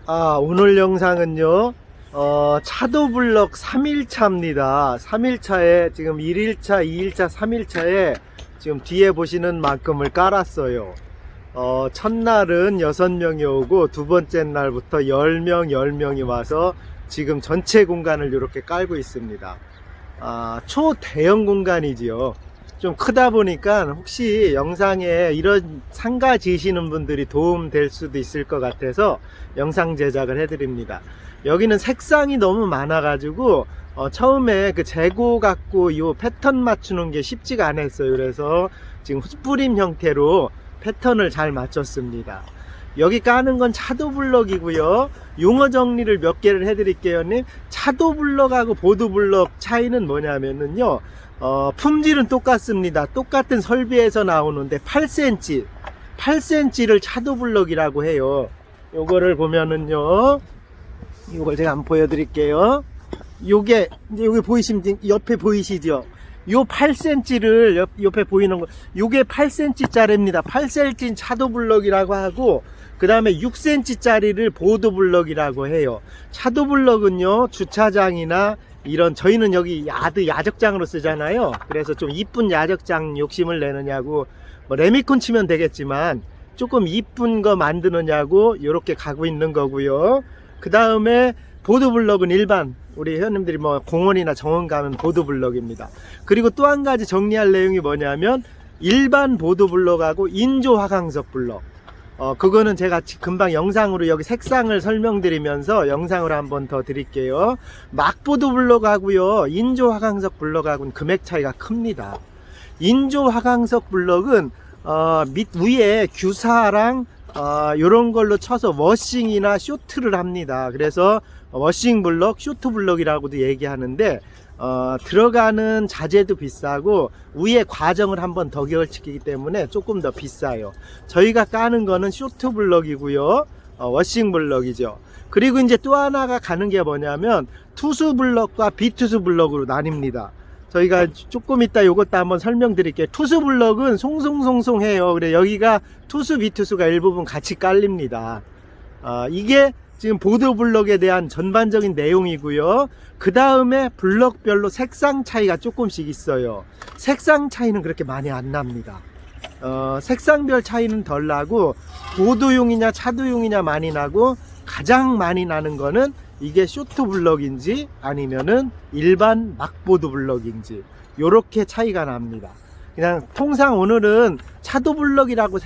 오늘 영상은요, 차도블럭 3일차입니다. 3일차에 지금 1일차, 2일차, 3일차에 지금 뒤에 보시는 만큼을 깔았어요. 첫날은 6명이 오고 두 번째 날부터 10명, 10명이 와서 지금 전체 공간을 이렇게 깔고 있습니다. 초대형 공간이지요. 좀 크다 보니까 혹시 영상에 이런 상가 지시는 분들이 도움 될 수도 있을 것 같아서 영상 제작을 해드립니다. 여기는 색상이 너무 많아 가지고 처음에 그 재고 갖고 이 패턴 맞추는 게 쉽지가 않았어요. 그래서 지금 흩뿌림 형태로 패턴을 잘 맞췄습니다. 여기 까는 건 차도블럭이고요. 용어 정리를 몇 개를 해드릴게요. 차도블럭하고 보도블럭 차이는 뭐냐면요, 품질은 똑같습니다. 똑같은 설비에서 나오는데 8cm를 차도블럭이라고 해요. 요거를 보면은요, 요걸 제가 한번 보여드릴게요. 요게 여기 보이시면 옆에 보이시죠? 요 8cm를 옆에 보이는 거, 요게 8cm 짜리입니다. 8cm 차도블럭이라고 하고, 그 다음에 6cm 짜리를 보도블럭이라고 해요. 차도블럭은요, 주차장이나 이런, 저희는 여기 야적장으로 쓰잖아요. 그래서 좀 이쁜 야적장 욕심을 내느냐고, 뭐 레미콘 치면 되겠지만 조금 이쁜 거 만드느냐고 이렇게 가고 있는 거고요. 그 다음에 보도블럭은 일반, 우리 회원님들이 뭐 공원이나 정원 가면 보도블럭입니다. 그리고 또 한 가지 정리할 내용이 뭐냐면, 일반 보도블럭하고 인조화강석 블럭, 그거는 제가 금방 영상으로 여기 색상을 설명드리면서 영상으로 한번 더 드릴게요. 막보도 블럭하고요, 인조화강석 블럭하고는 금액 차이가 큽니다. 인조화강석 블럭은 위에 규사랑 요런 걸로 쳐서 워싱이나 쇼트를 합니다. 그래서 워싱 블럭, 쇼트 블럭이라고도 얘기하는데, 들어가는 자재도 비싸고 위에 과정을 한번 더 걸치기 때문에 조금 더 비싸요. 저희가 까는 거는 쇼트 블럭이고요, 워싱 블럭이죠. 그리고 이제 또 하나가 가는 게 뭐냐면, 투수 블럭과 비투수 블럭으로 나뉩니다. 저희가 조금 이따 요것도 한번 설명드릴게요. 투수 블럭은 송송송송해요. 그래, 여기가 투수 비투수가 일부분 같이 깔립니다. 이게 지금 보도 블럭에 대한 전반적인 내용이고요. 그 다음에 블럭별로 색상 차이가 조금씩 있어요. 색상 차이는 그렇게 많이 안 납니다. 색상별 차이는 덜 나고, 보도용이냐 차도용이냐 많이 나고, 가장 많이 나는 거는 이게 쇼트 블럭인지 아니면은 일반 막보도 블럭인지, 요렇게 차이가 납니다. 그냥 통상 오늘은 차도 블럭이라고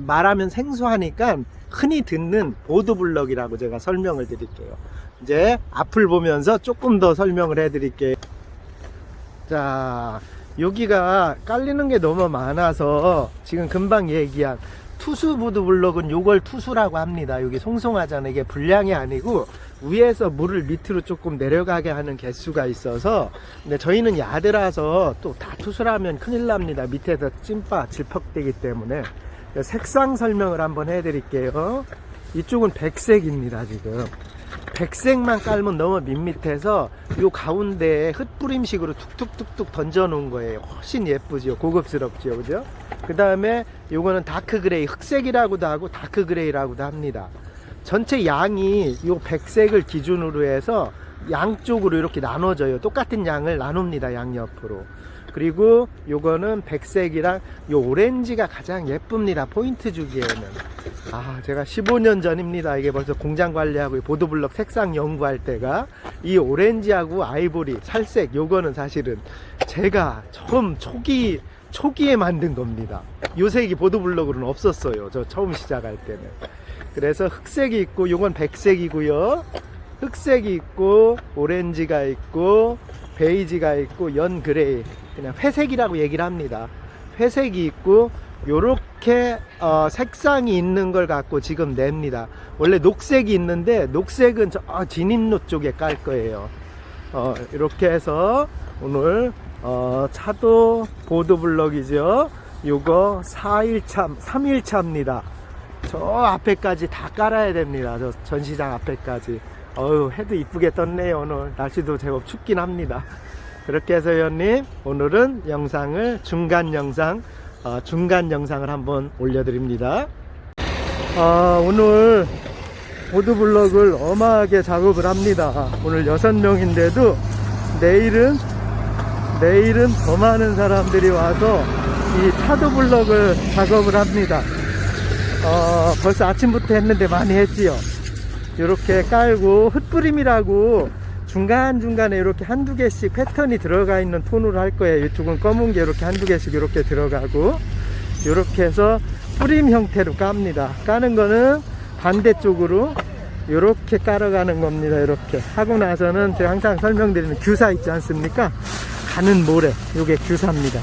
말하면 생소하니까 흔히 듣는 보도 블럭이라고 제가 설명을 드릴게요. 이제 앞을 보면서 조금 더 설명을 해 드릴게요. 자, 여기가 깔리는 게 너무 많아서 지금 금방 얘기한 투수 보도 블럭은 요걸 투수라고 합니다. 여기 송송하잖아요. 이게 불량이 아니고 위에서 물을 밑으로 조금 내려가게 하는 개수가 있어서. 근데 저희는 야드라서 또 다 투수라면 큰일 납니다. 밑에서 찐빠 질퍽되기 때문에. 색상 설명을 한번 해드릴게요. 이쪽은 백색입니다. 지금 백색만 깔면 너무 밋밋해서 요 가운데에 흩뿌림식으로 툭툭툭툭 던져 놓은 거예요. 훨씬 예쁘죠, 고급스럽죠, 그죠? 그 다음에 요거는 다크 그레이, 흑색이라고도 하고 다크 그레이라고도 합니다. 전체 양이 요 백색을 기준으로 해서 양쪽으로 이렇게 나눠져요. 똑같은 양을 나눕니다, 양옆으로. 그리고 요거는 백색이랑 요 오렌지가 가장 예쁩니다, 포인트 주기에는. 제가 15년 전입니다. 이게 벌써 공장 관리하고 보도블럭 색상 연구할 때가. 이 오렌지하고 아이보리, 살색, 요거는 사실은 제가 처음 초기에 만든 겁니다. 요 색이 보도블럭으로는 없었어요, 저 처음 시작할 때는. 그래서 흑색이 있고, 요건 백색이고요, 흑색이 있고, 오렌지가 있고, 베이지가 있고, 연 그레이, 그냥 회색이라고 얘기를 합니다. 회색이 있고, 요렇게 색상이 있는 걸 갖고 지금 냅니다. 원래 녹색이 있는데 녹색은 저 진입로 쪽에 깔 거예요. 이렇게 해서 오늘 차도 보도블럭이죠. 요거 4일차, 3일차입니다. 저 앞에까지 다 깔아야 됩니다. 저 전시장 앞에까지. 해도 이쁘게 떴네요. 오늘 날씨도 제법 춥긴 합니다. 그렇게 해서 회원님, 오늘은 영상을 중간 영상을 한번 올려드립니다. 오늘 보드블럭을 어마하게 작업을 합니다. 오늘 6명인데도 내일은 더 많은 사람들이 와서 이 차도블럭을 작업을 합니다. 벌써 아침부터 했는데 많이 했지요. 이렇게 깔고 흩뿌림이라고 중간중간에 이렇게 한두 개씩 패턴이 들어가 있는 톤으로 할 거예요. 이쪽은 검은 게 이렇게 한두 개씩 이렇게 들어가고, 이렇게 해서 뿌림 형태로 깝니다. 까는 거는 반대쪽으로 이렇게 깔아가는 겁니다. 이렇게 하고 나서는 제가 항상 설명드리는 규사 있지 않습니까? 가는 모래, 요게 규사입니다.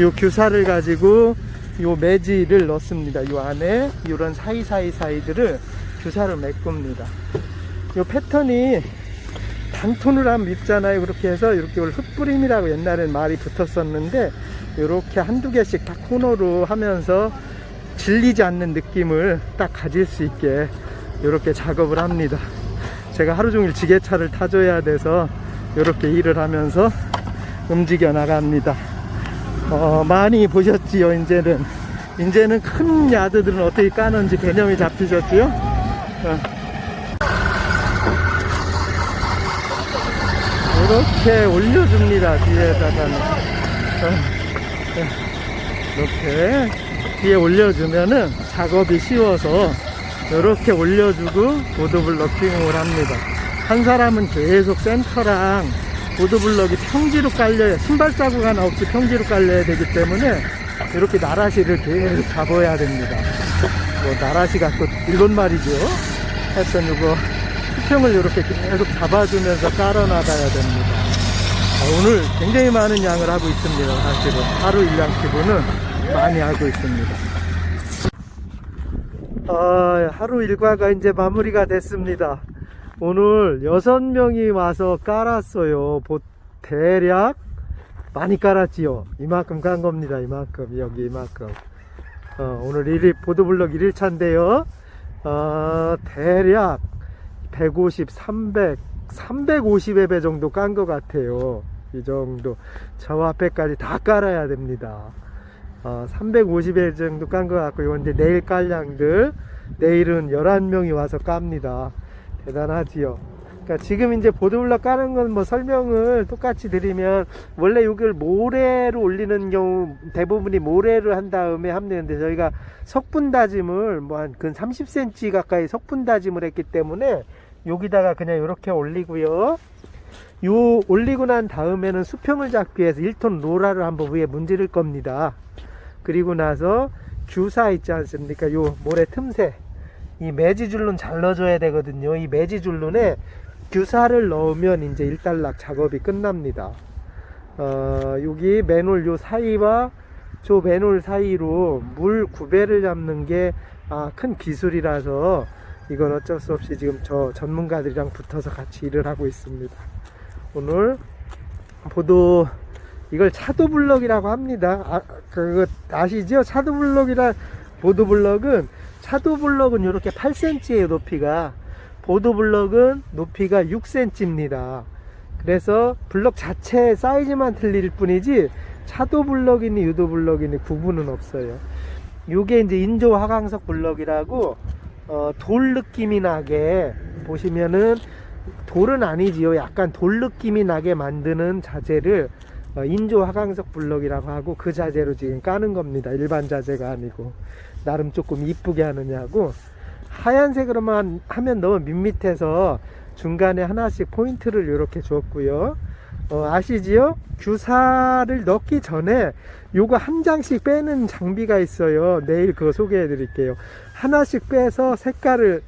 요 규사를 가지고 요 매지를 넣습니다. 요 안에 이런 사이들을 규사를 메꿉니다. 요 패턴이 단톤으로 하면 밉잖아요. 그렇게 해서 이렇게 흩뿌림이라고 옛날엔 말이 붙었었는데, 이렇게 한두 개씩 딱 코너로 하면서 질리지 않는 느낌을 딱 가질 수 있게 이렇게 작업을 합니다. 제가 하루 종일 지게차를 타줘야 돼서 이렇게 일을 하면서 움직여 나갑니다. 많이 보셨지요. 이제는 큰 야드들은 어떻게 까는지 개념이 잡히셨지요? 이렇게 올려줍니다. 뒤에다가는 이렇게 뒤에 올려주면은 작업이 쉬워서 이렇게 올려주고 보드블럭 핑을 합니다. 한 사람은 계속 센터랑 보드블럭이 평지로 깔려야, 신발 자국 하나 없이 평지로 깔려야 되기 때문에 이렇게 나라시를 계속 잡아야 됩니다. 나라시 갖고 일본 말이죠. 하여튼 이거 수평을 이렇게 계속 잡아주면서 깔아나가야 됩니다. 오늘 굉장히 많은 양을 하고 있습니다. 사실은 하루 일량 기분은 많이 하고 있습니다. 하루 일과가 이제 마무리가 됐습니다. 오늘 6명이 와서 깔았어요. 대략 많이 깔았지요. 이만큼 깐 겁니다. 이만큼, 여기 이만큼. 오늘 보드블럭 1일차인데요. 대략 150, 300, 350회 정도 깐 것 같아요. 이 정도. 저 앞에까지 다 깔아야 됩니다. 350회 정도 깐 것 같고, 이제 내일 깔 양들, 내일은 11명이 와서 깝니다. 대단하지요. 그러니까 지금 이제 보드블럭 까는 건 뭐 설명을 똑같이 드리면, 원래 이걸 모래로 올리는 경우 대부분이 모래를 한 다음에 하면 되는데, 저희가 석분 다짐을 뭐 한 근 30cm 가까이 석분 다짐을 했기 때문에 여기다가 그냥 이렇게 올리고요. 요 올리고 난 다음에는 수평을 잡기 위해서 1톤 로라를 한번 위에 문지를 겁니다. 그리고 나서 규사 있지 않습니까? 요 모래 틈새, 이 매지줄론 잘 넣어줘야 되거든요. 이 매지줄론에 규사를 넣으면 이제 일단락 작업이 끝납니다. 여기 맨홀 요 사이와 저 맨홀 사이로 물 구배를 잡는 게 큰 기술이라서, 이건 어쩔 수 없이 지금 저 전문가들이랑 붙어서 같이 일을 하고 있습니다. 오늘 이걸 차도블럭이라고 합니다. 그거 아시죠? 보드블럭은 이렇게 8cm예요. 높이가. 보드블럭은 높이가 6cm입니다. 그래서 블럭 자체 사이즈만 틀릴 뿐이지 차도블럭이니 유도블럭이니 구분은 없어요. 요게 이제 인조 화강석 블럭이라고, 돌 느낌이 나게, 보시면은 돌은 아니지요. 약간 돌 느낌이 나게 만드는 자재를 인조 화강석 블럭이라고 하고, 그 자재로 지금 까는 겁니다. 일반 자재가 아니고. 나름 조금 이쁘게 하느냐고. 하얀색으로만 하면 너무 밋밋해서 중간에 하나씩 포인트를 이렇게 줬고요. 아시지요? 규사를 넣기 전에 요거 한 장씩 빼는 장비가 있어요. 내일 그거 소개해 드릴게요. 하나씩 빼서 색깔을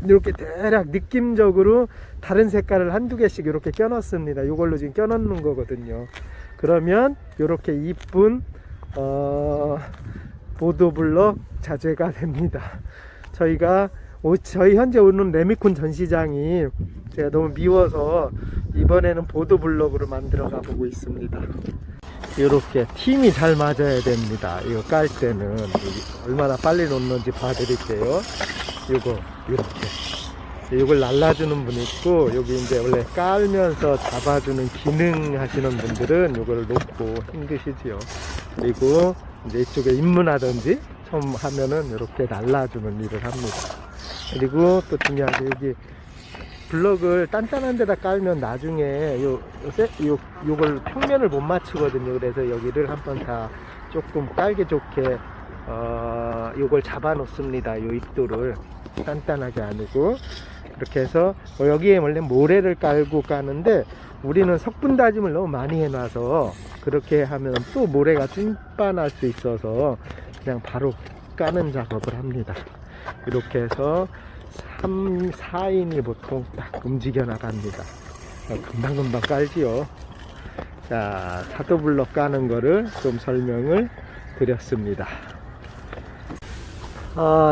이렇게 대략 느낌적으로 다른 색깔을 한두 개씩 이렇게 껴넣습니다. 이걸로 지금 껴넣는 거거든요. 그러면 이렇게 이쁜 보드블럭 자재가 됩니다. 저희 현재 오는 레미콘 전시장이 제가 너무 미워서 이번에는 보드블럭으로 만들어 가보고 있습니다. 이렇게 팀이 잘 맞아야 됩니다. 이거 깔 때는 얼마나 빨리 놓는지 봐드릴게요. 이걸 날라주는 분 있고, 여기 이제 원래 깔면서 잡아주는 기능 하시는 분들은 이걸 놓고 힘드시지요. 그리고 이제 이쪽에 입문하든지 처음 하면은 이렇게 날라주는 일을 합니다. 그리고 또 중요한 게 여기 블럭을 단단한 데다 깔면 나중에 요걸 평면을 못 맞추거든요. 그래서 여기를 한번 다 조금 깔기 좋게 요걸 잡아 놓습니다. 요 입도를 단단하게 안으고 그렇게 해서 여기에 원래 모래를 깔고 까는데 우리는 석분 다짐을 너무 많이 해놔서 그렇게 하면 또 모래가 찐빠날 수 있어서 그냥 바로 까는 작업을 합니다. 이렇게 해서 3, 4인이 보통 딱 움직여 나갑니다. 금방금방 깔지요. 자, 차도블럭 까는 거를 좀 설명을 드렸습니다.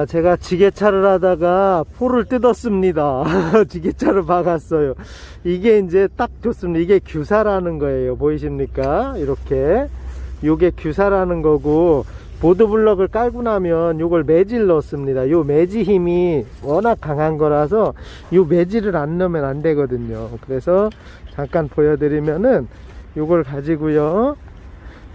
제가 지게차를 하다가 포를 뜯었습니다. 지게차를 박았어요. 이게 이제 딱 좋습니다. 이게 규사라는 거예요. 보이십니까? 이렇게. 요게 규사라는 거고, 보드블럭을 깔고 나면 요걸 매질 넣습니다. 요 매지 힘이 워낙 강한 거라서 요 매질을 안 넣으면 안 되거든요. 그래서 잠깐 보여드리면은 요걸 가지고요.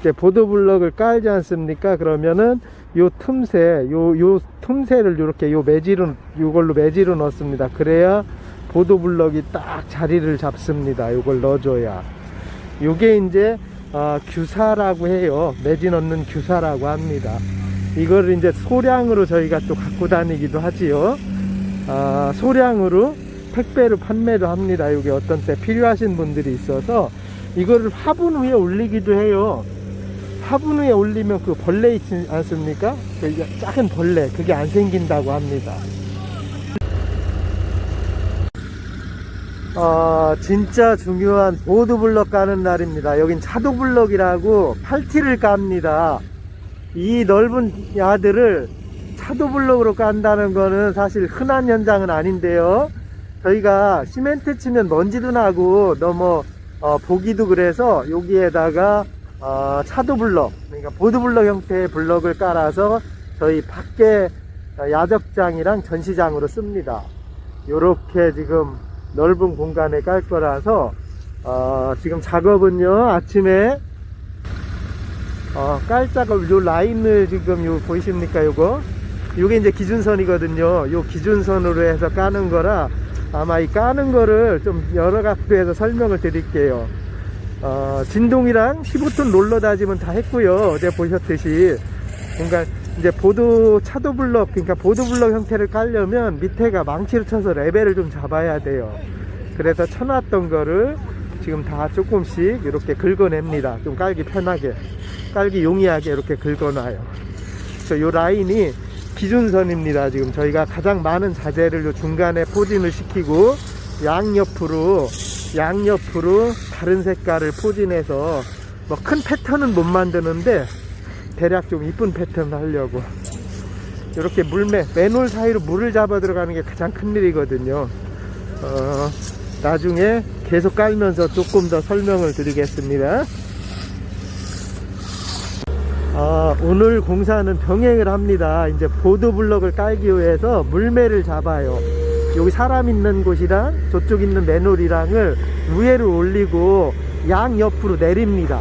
이제 보드블럭을 깔지 않습니까? 그러면은 요 틈새, 요 틈새를 요렇게 요걸로 매질을 넣습니다. 그래야 보드블럭이 딱 자리를 잡습니다. 요걸 넣어줘야. 요게 이제 규사라고 해요. 매지 넣는 규사라고 합니다. 이거를 이제 소량으로 저희가 또 갖고 다니기도 하지요. 소량으로 택배로 판매도 합니다. 이게 어떤 때 필요하신 분들이 있어서 이거를 화분 위에 올리기도 해요. 화분 위에 올리면 그 벌레 있지 않습니까? 그 작은 벌레, 그게 안 생긴다고 합니다. 진짜 중요한 보드블럭 까는 날입니다. 여긴 차도블럭이라고 8T를 깝니다. 이 넓은 야드를 차도블럭으로 깐다는 거는 사실 흔한 현상은 아닌데요. 저희가 시멘트 치면 먼지도 나고 너무 보기도 그래서 여기에다가 차도블럭, 그러니까 보드블럭 형태의 블럭을 깔아서 저희 밖에 야적장이랑 전시장으로 씁니다. 요렇게 지금 넓은 공간에 깔 거라서 지금 작업은요, 아침에 깔 작업, 요 라인을 지금 요 보이십니까? 요게 이제 기준선이거든요. 요 기준선으로 해서 까는 거라 아마 이 까는 거를 좀 여러 각도에서 설명을 드릴게요. 진동이랑 15톤 롤러 다짐은 다 했고요. 어제 보셨듯이. 그러니까 이제 차도블럭, 그러니까 보드블럭 형태를 깔려면 밑에가 망치를 쳐서 레벨을 좀 잡아야 돼요. 그래서 쳐놨던 거를 지금 다 조금씩 이렇게 긁어냅니다. 좀 깔기 편하게, 깔기 용이하게 이렇게 긁어놔요. 그래서 요 라인이 기준선입니다. 지금 저희가 가장 많은 자재를 요 중간에 포진을 시키고 양옆으로 다른 색깔을 포진해서 뭐 큰 패턴은 못 만드는데 대략 좀 이쁜 패턴을 하려고 이렇게 맨홀 사이로 물을 잡아 들어가는 게 가장 큰 일이거든요. 나중에 계속 깔면서 조금 더 설명을 드리겠습니다. 오늘 공사는 병행을 합니다. 이제 보드블럭을 깔기 위해서 물매를 잡아요. 여기 사람 있는 곳이랑 저쪽 있는 맨홀이랑을 위에로 올리고 양옆으로 내립니다.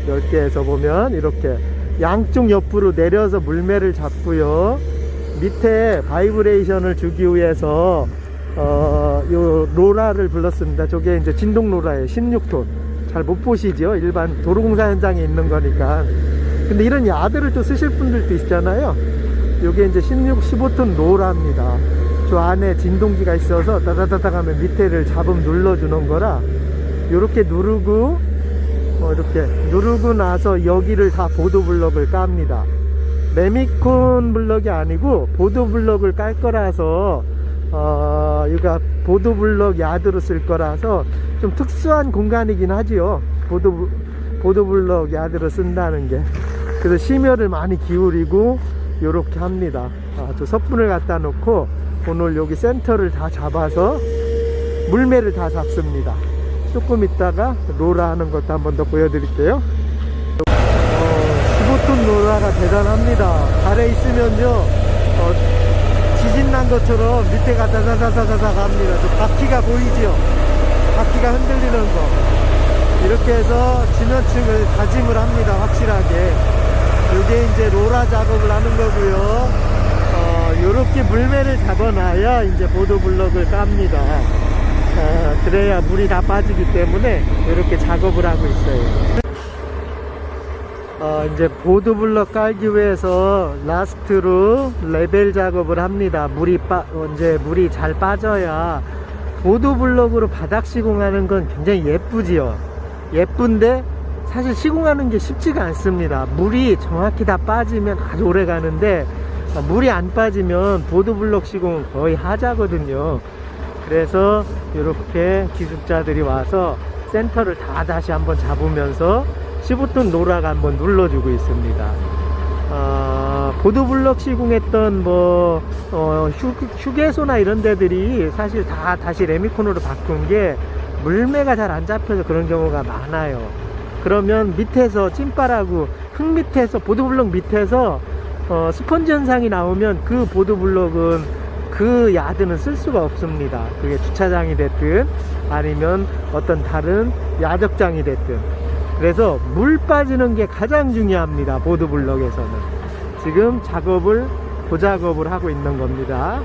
10개에서 보면 이렇게 양쪽 옆으로 내려서 물매를 잡고요. 밑에 바이브레이션을 주기 위해서 요 로라를 불렀습니다. 저게 이제 진동 로라예요. 16톤. 잘 못 보시죠? 일반 도로공사 현장에 있는 거니까. 근데 이런 야드를 또 쓰실 분들도 있잖아요. 요게 이제 15톤 로라입니다. 저 안에 진동기가 있어서 따다다닥 하면 밑에를 잡음 눌러주는 거라 요렇게 누르고 이렇게 누르고 나서 여기를 다 보드블럭을 깝니다. 메미콘 블럭이 아니고 보드블럭을 깔 거라서 이거 보드블럭 야드로 쓸 거라서 좀 특수한 공간이긴 하지요. 보드블럭 야드로 쓴다는 게. 그래서 심혈을 많이 기울이고 요렇게 합니다. 저 석분을 갖다 놓고 오늘 여기 센터를 다 잡아서 물매를 다 잡습니다. 조금 있다가 로라 하는 것도 한번 더 보여드릴게요. 15톤 로라가 대단합니다. 발에 있으면요 지진 난 것처럼 밑에가 다다다다다닥 합니다. 저 바퀴가 보이죠? 바퀴가 흔들리는 거. 이렇게 해서 지면층을 다짐을 합니다. 확실하게. 이게 이제 로라 작업을 하는 거고요. 요렇게 물매를 잡아놔야 이제 보도블럭을 깝니다. 그래야 물이 다 빠지기 때문에 이렇게 작업을 하고 있어요. 이제 보도블럭 깔기 위해서 라스트로 레벨 작업을 합니다. 이제 물이 잘 빠져야 보도블럭으로 바닥 시공하는 건 굉장히 예쁘지요. 예쁜데 사실 시공하는 게 쉽지가 않습니다. 물이 정확히 다 빠지면 아주 오래 가는데 물이 안 빠지면 보도블럭 시공은 거의 하자거든요. 그래서 이렇게 기술자들이 와서 센터를 다 다시 한번 잡으면서 15톤 노락 한번 눌러주고 있습니다. 보도블럭 시공했던 휴게소나 이런 데들이 사실 다 다시 레미콘으로 바꾼 게 물매가 잘 안 잡혀서 그런 경우가 많아요. 그러면 밑에서 찐바라고 흙 밑에서 보도블럭 밑에서 스펀지 현상이 나오면 그 보도블럭은 그 야드는 쓸 수가 없습니다. 그게 주차장이 됐든 아니면 어떤 다른 야적장이 됐든. 그래서 물 빠지는 게 가장 중요합니다. 보도블럭에서는 지금 보작업을 하고 있는 겁니다.